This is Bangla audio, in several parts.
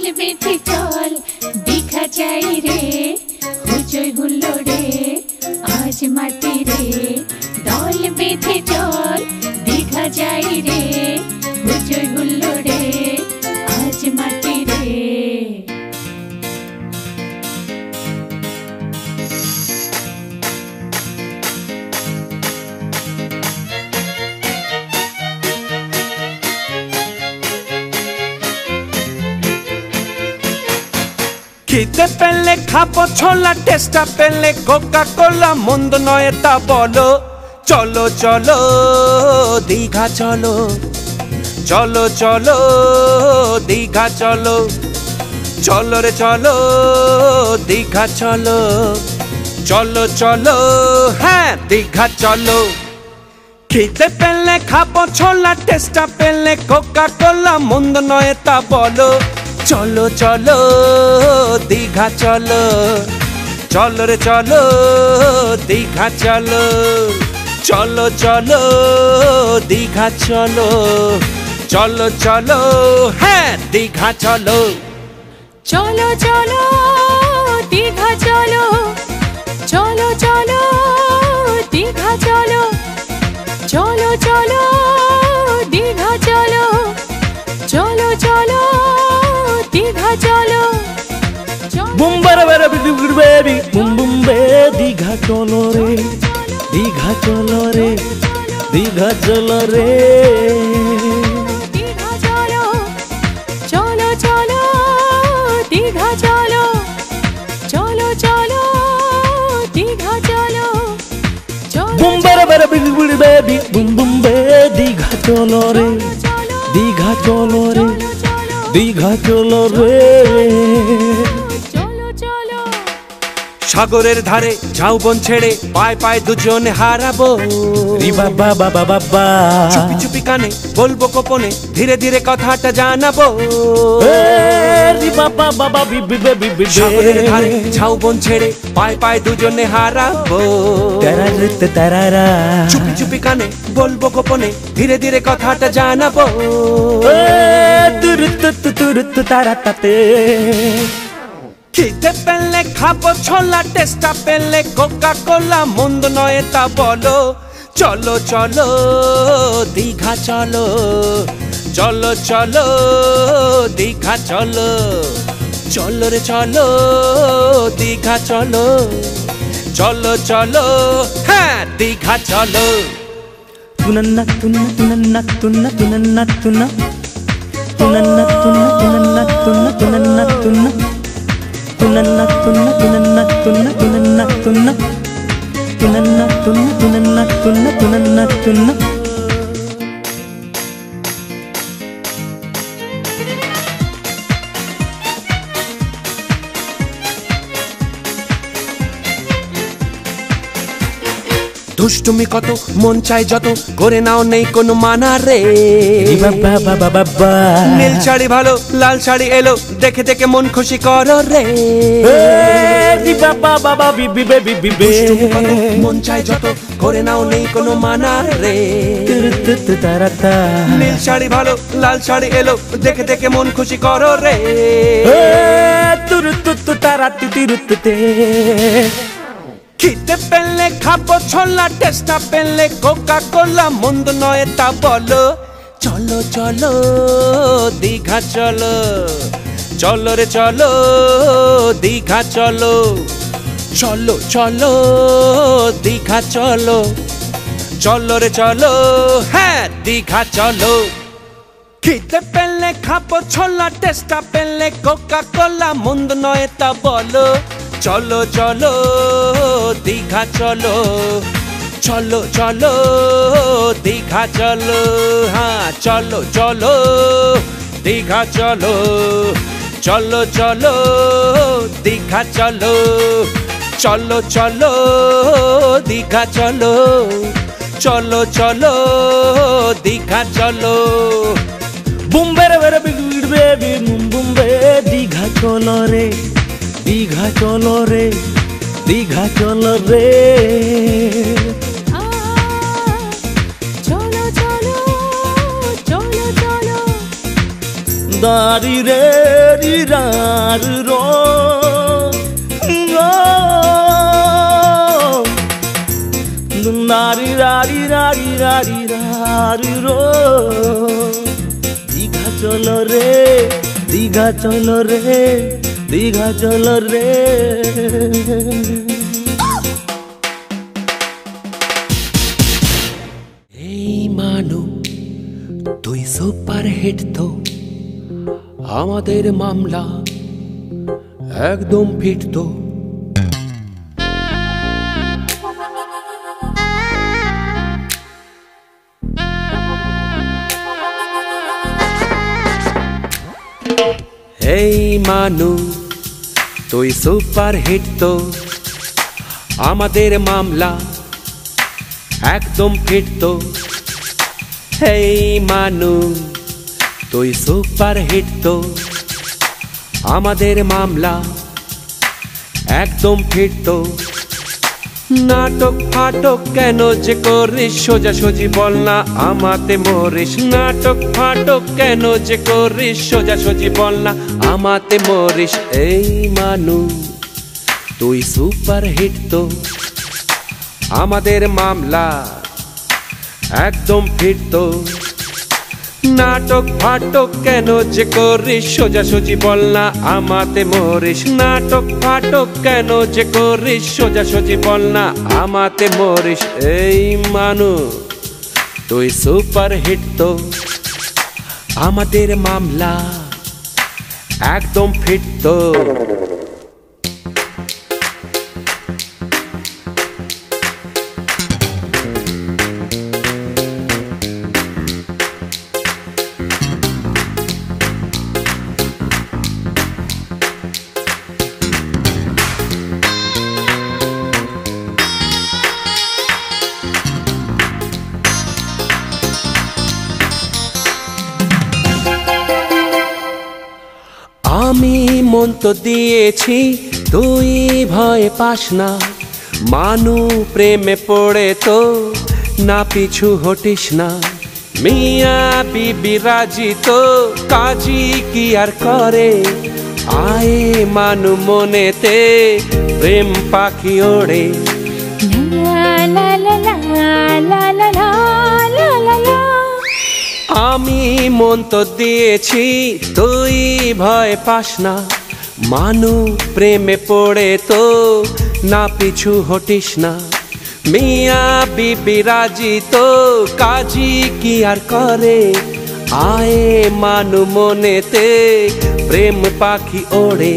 দল বেঁধে চল দীঘা যাই রে, হুজয় হুল্লোড়ে আজ মাতি রে। দল বেঁধে চল দীঘা যাই রে, হুজয় হুল্লোড়ে আজ মাতি রে। খিদে পেলে খাবো ছোলা, টেস্টা পেলে কোকা কোলা, মন্দ নয় তা বলো। চলো চলো দীঘা চলো, চলো চলো দীঘা চলো, চলো রে চলো দীঘা চলো, চলো চলো হ্যাঁ দীঘা চলো। খিদে পেলে খাবো ছোলা, টেস্টা পেলে কোকা কোলা, মন্দ নয় তা বলো। চলো চলো দীঘা চলো, চলো রে চলো দীঘা চলো, চলো চলো দীঘা চলো, চলো চলো হ্যাঁ দীঘা চলো। চলো চলো দীঘা চলো, চলো চলো দীঘা চলো, চলো চলো দীঘা চলো, চলো চলো দীঘা চলো। বুম বারা বারা বেবি বুম বুম বে দীঘা চলো রে, দীঘা চলো রে, দীঘা চলো রে। দীঘা চলো, চলো চলো দীঘা চলো, চলো চলো দীঘা চলো। বুম বারা বারা বেবি বুম বুম বে দীঘা চলো রে, দীঘা চলো রে, দীঘা চলো রে। সাগরের ধারে ঝাউবন ছেড়ে পায় পায় দুজন হারাবো। রি বাবা বাবা বাবা চুপি চুপি কানে বলবো গোপনে, ধীরে ধীরে কথাটা জানাবো। রি বাবা বাবা বিবি বিবি সাগরের ধারে ঝাউবন ছেড়ে পায় পায় দুজনে হারাবো। তারারিতে তারারা চুপি চুপি কানে বলবো গোপনে, ধীরে ধীরে কথাটা জানাবো। তুরুত তুরুত তারাতাতে। খিদে পেলে খাবো ছোলা, টেস্টা পেলে কোকা কোলা, মন্দ নয় তা বলো। চলো চলো দীঘা চলো, চলো চলো দীঘা চলো, চলো রে চলো দীঘা চলো, চলো চলো হ্যাঁ দীঘা চলো। তুনন্না তুন্না তুনন্না তুন্না তুনন্না তুন্না তুনন্না তুন্না তুনন্না তুন্না তুনন্না তুন্না tunanna tunna tunanna tunna tunanna tunna tunanna tunna tunanna tunna tunanna tunna। দুষ্টুমি কত মন চাই যত, করে নাও নেই কোনো মানা রে। বাবা বাবা বাবা নীল শাড়ি ভালো লাল শাড়ি এলো, দেখে দেখে মন খুশি করো রে। বাবা বাবা বিবি বেবি বিবি দুষ্টুমি কত মন চাই যত, করে নাও নেই কোনো মানা রে। তুরুত তারাতা নীল শাড়ি ভালো লাল শাড়ি এলো, দেখে দেখে মন খুশি করো রে। তুরুত তারাতি তিরুততে। খিদে পেলে খাবো ছোলা, টেস্টা পেলে কোকা কোলা, মন্দ নয় তা বলো। চলো চলো দীঘা চলো, চলো রে চলো দীঘা চলো, চলো চলো দীঘা চলো, চলো রে চলো হ্যাঁ দীঘা চলো। খিদে পেলে খাবো ছোলা, টেস্টা পেলে কোকা কোলা, মন্দ নয় তা বলো। চলো চলো দীঘা চলো, চলো চলো দীঘা চলো, হ্যাঁ চলো চলো দীঘা চলো, চলো চলো দীঘা চলো, চলো চলো দীঘা চলো, চলো চলো দীঘা চলো। বুম বেরে বেরে বিবি বেবি বুম বুম বে দীঘা চলো রে, দীঘা চলো রে, দীঘা চলো রে। চলো চলো চলো চলো দারি রে রি রার রো নারি রারি রারি রারি রারি রো দীঘা চলো রে দীঘা চলো রে দীঘা চলো রে এই মানু তুই সুপার হিট তো আমাদের মামলা একদম ফিট তো এই মানু তুই সুপার হিট তো আমাদের মামলা একদম ফিট তো এই মানু তুই সুপার হিট তো আমাদের মামলা একদম ফিট তো নাটক ফাটক কেন যে করিস সোজাসুজি বল না আমাতে মরিস নাটক ফাটক কেন যে করিস সোজাসুজি বল না আমাতে মরিস এই মানু তুই সুপার হিট তো আমাদের মামলা একদম ফিট তো নাটক ফাটক কেন যে করিস সোজাসুজি বল না আমাতে মরিস নাটক ফাটক কেন যে করিস সোজাসুজি বল না আমাতে মরিস এই মানু তুই সুপার হিট তো আমাদের মামলা একদম ফিট তো আমি মন তো দিয়েছি তুই ভয় পাস না মানু প্রেমে পড়ে তো না পিছু হটিস না মিয়া বিবি রাজি তো কাজী কি আর করে আয়ে মানু মনেতে প্রেম পাখি ওড়ে লা লা লা লা লা লা লা লা লা আমি মন তো দিয়েছি তুই ভয় পাস না মানু প্রেমে পড়ে তো না পিছু হটিস না মিয়া বিবি রাজি তো কাজী কি আর করে আয়ে মানু মনেতে প্রেম পাখি ওড়ে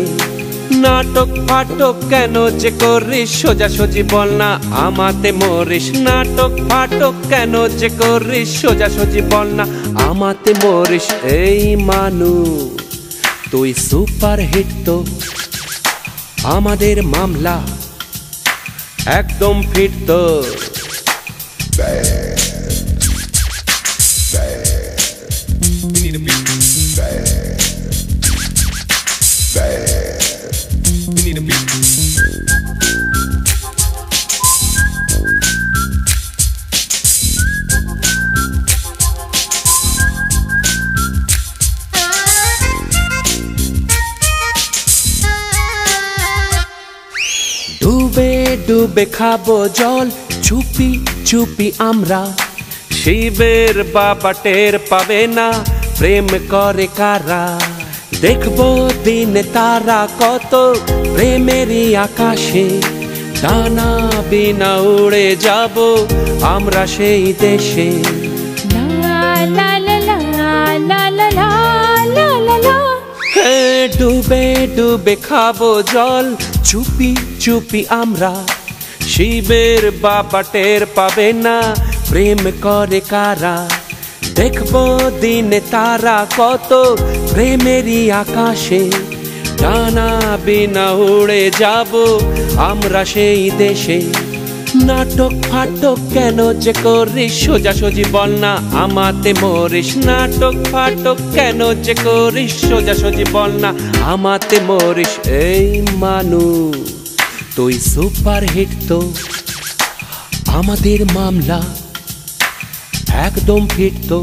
নাটক ফাটক কেন যে করিস সোজাসুজি বল না আমাতে মরিস নাটক ফাটক কেন যে করিস সোজাসুজি বল না আমাতে মরিস এই মানু তুই সুপার হিট তো আমাদের মামলা একদম ফিট তো ডুবে ডুবে খাবো জল চুপি চুপি আমরা শিবের বাবা টের পাবে না প্রেম করে কারা দেখবো দিন তারা কত প্রেমেরই আকাশে ডানা বিনা উড়ে যাব আমরা সেই দেশে লা লা লা লা লা লা লা লা লা লা ডুবে ডুবে খাবো জল চুপি চুপি আমরা শিবের বাবা টের পাবে না প্রেম করে কারা দেখবো দিন তারা কত প্রেমেরই আকাশে ডানা বিনা উড়ে যাব আমরা সেই দেশে নাটক ফাটক কেন যে করিস সোজাসুজি বল না আমাতে মরিস নাটক ফাটক কেন যে করিস সোজাসুজি বল না আমাতে মরিস এই মানু তুই সুপার হিট তো আমাদের মামলা একদম ফিট তো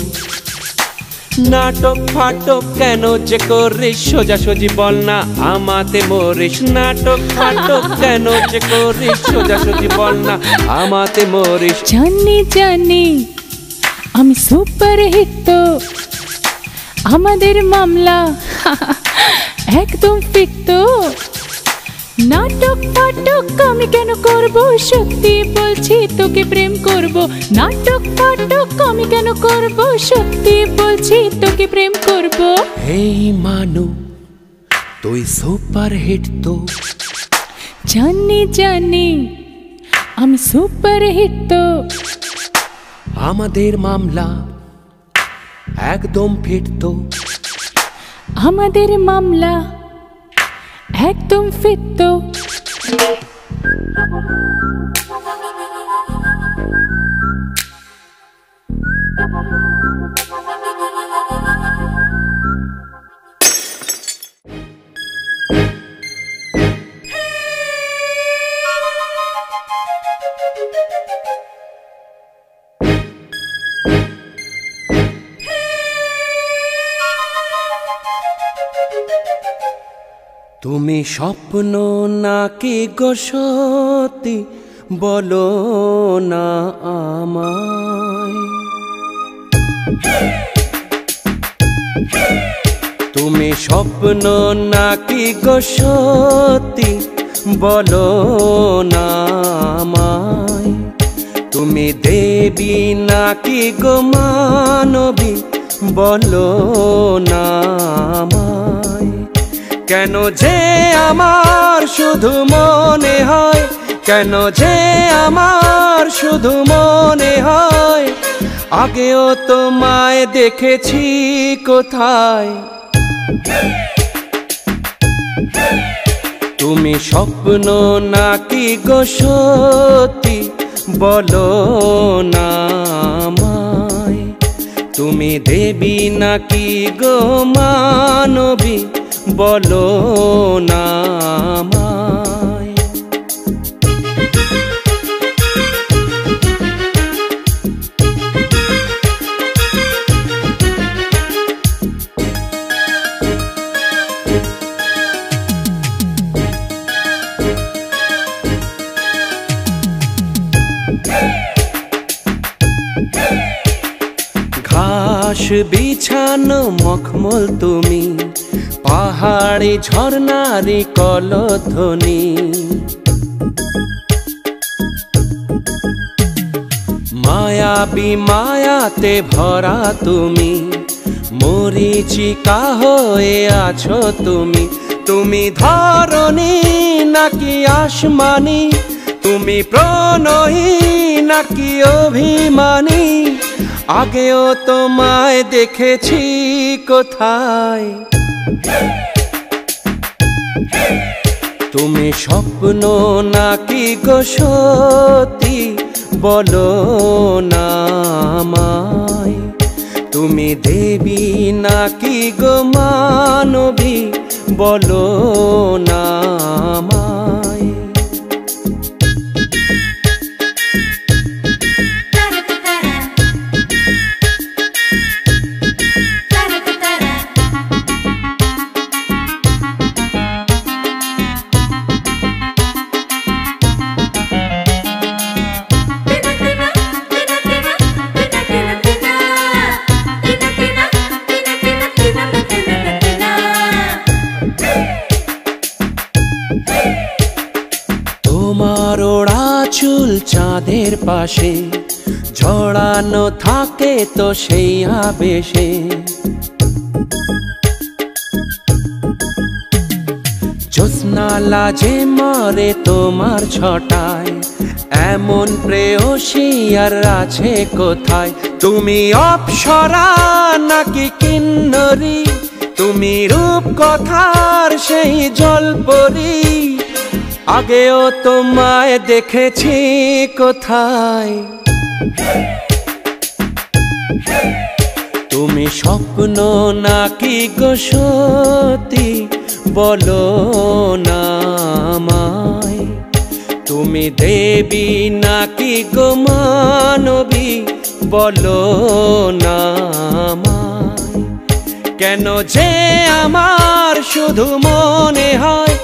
নাটক ফাটক কেন যে করিস সোজাসুজি বল না আমাতে মরিস। নাটক ফাটক কেন যে করিস সোজাসুজি বল না আমাতে মরিস। জানি জানি আমি সুপার হিট তো, আমাদের মামলা একদম ফিট তো। নাটক ফাটক আমি কেন করব, সত্যি বলছি তোকে প্রেম করব। নাটক ফাটক আমি কেন করব, সত্যি বলছি তোকে প্রেম করব। এই মানু তুই সুপার হিট তো। জানি জানি আমি সুপার হিট তো, আমাদের মামলা একদম ফিট তো। আমাদের মামলা একদম ফিট তো। তুমি স্বপ্ন নাকি গো সত্যি বলো না আমায়। তুমি স্বপ্ন নাকি গো সত্যি বলো না আমায়। তুমি দেবী নাকি গো মানবী বলো না আমায়। কেন যে আমার শুধু মনে হয়, কেন যে আমার শুধু মনে হয় আগেও তোমায় দেখেছি কোথায়। তুমি স্বপ্ন নাকি গো সত্যি বলো না আমায়। তুমি দেবী নাকি গো মানবী বলো না আমায়। ঘাস বিছানো মখমল তুমি, পাহাড়ি ঝর্ণারি কলধ্বনি। মায়াবী মায়াতে ভরা তুমি, মরীচিকা হয়ে আছো তুমি। তুমি ধরণী নাকি আসমানি, তুমি প্রণয়ী নাকি অভিমানী আগেও তোমায় দেখেছি কোথায়। তুমি স্বপ্ন নাকি গো সত্যি বলো না আমায়। তুমি দেবী নাকি গো মানবী বলো না আমায়। তোমার ওড়া চুল চাঁদের পাশে ঝড়ানো থাকে তো সেই আবেশে। জ্যোৎস্না লাজে মরে তোমার ছটায়, এমন প্রেয়সী আর আছে কোথায়। তুমি অপ্সরা নাকি কিন্নরী, তুমি রূপ কথার সেই জলপরী আগেও তোমায় দেখেছি কোথায়। তুমি স্বপ্ন নাকি গো সত্যি বলো না আমায়। তুমি দেবী নাকি গো মানবী বলো না আমায়। কেন যে আমার শুধু মনে হয়,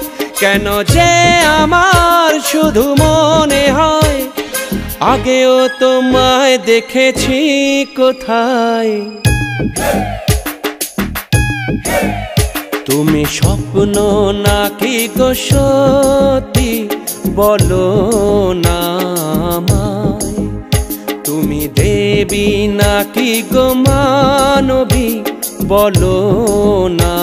কেন যে আমার শুধু মনে হয়, আগেও তোমায় দেখেছি কোথায়। তুমি স্বপ্ন নাকি গো সত্যি বলো না আমায়, তুমি দেবী নাকি গো মানবী বলো না